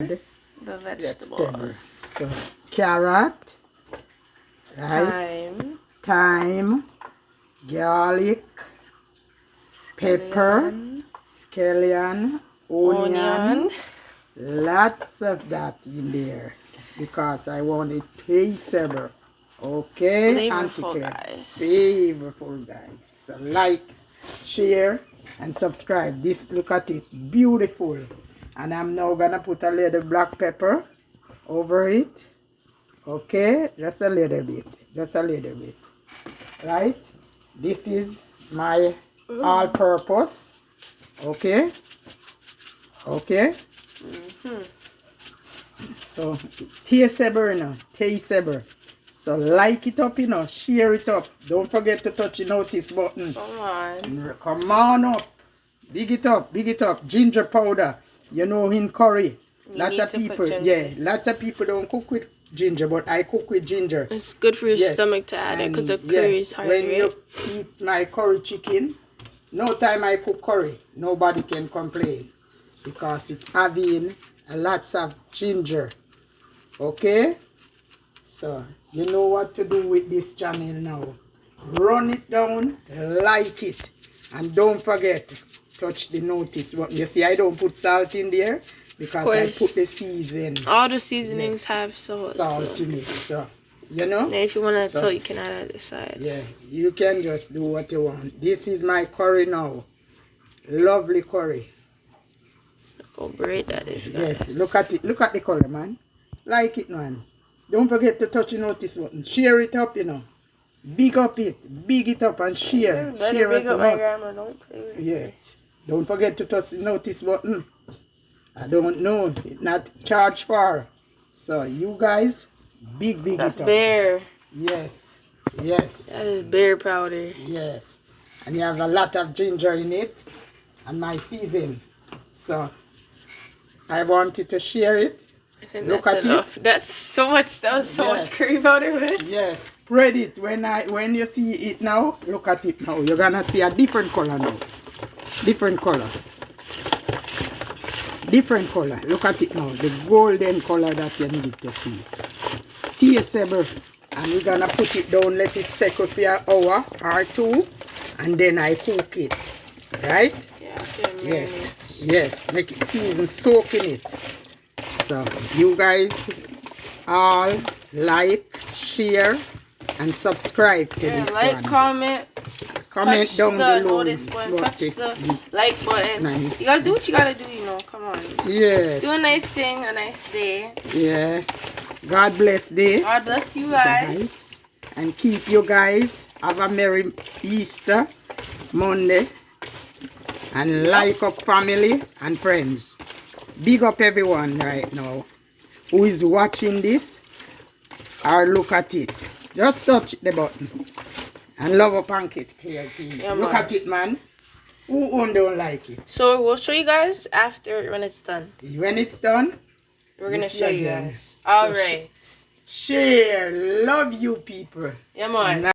The vegetables. So carrot, right? Thyme, garlic, pepper, scallion, onion. Lots of that in there because I want it tasteable. Okay, Flavorful, guys. Flavorful, guys. So like, share, and subscribe. This, look at it, beautiful. And I'm now gonna put a little black pepper over it. Okay, just a little bit, right? This is my all-purpose. Okay. So tasteable. So like it up, share it up. Don't forget to touch the notice button. Come on up. Big it up. Ginger powder. In curry. Lots of people don't cook with ginger, but I cook with ginger. It's good for your stomach to add it because the curry is hard. When you eat my curry chicken, no time I cook curry, nobody can complain because it's having lots of ginger. Okay? So, you know what to do with this channel now. Run it down, like it, and don't forget, touch the notice button. You see, I don't put salt in there because I put the season. All the seasonings have salt in it. So, And if you want to add salt, you can add at the side. Yeah, you can just do what you want. This is my curry now. Lovely curry. Look how bright that is. Yes, look at it. Look at the color, man. Like it, man. Don't forget to touch the notice button. Share it up, Big it up and share. Share us out. Yes. Don't forget to touch the notice button. I don't know. It's not charged for. So you guys, big it up. Bear. Yes. That is bear powder. Yes. And you have a lot of ginger in it. And my season. So I wanted to share it. Look at it. That's so much. That was so much curry powder with it. Yes. Spread it. When you see it now, look at it now. You're gonna see a different color now. Different color. Look at it now. The golden color that you need to see. Tasteable. And we're gonna put it down. Let it settle for an hour or two, and then I cook it. Right? Yeah. Yes. Make it season, soak in it. So you guys all like, share, and subscribe to this one. Comment down below. Touch the like button. You guys do what you gotta do, Come on. Yes. Do a nice thing, a nice day. Yes. God bless day. God bless you guys. And keep you guys. Have a Merry Easter Monday. And like up family and friends. Big up everyone right now who is watching this or look at it. Just touch the button and love up and it clear things. Look at it, man. Who don't like it? So we'll show you guys after when it's done. When it's done, we're gonna show you guys. All right. Share. Love you people. Yeah, man.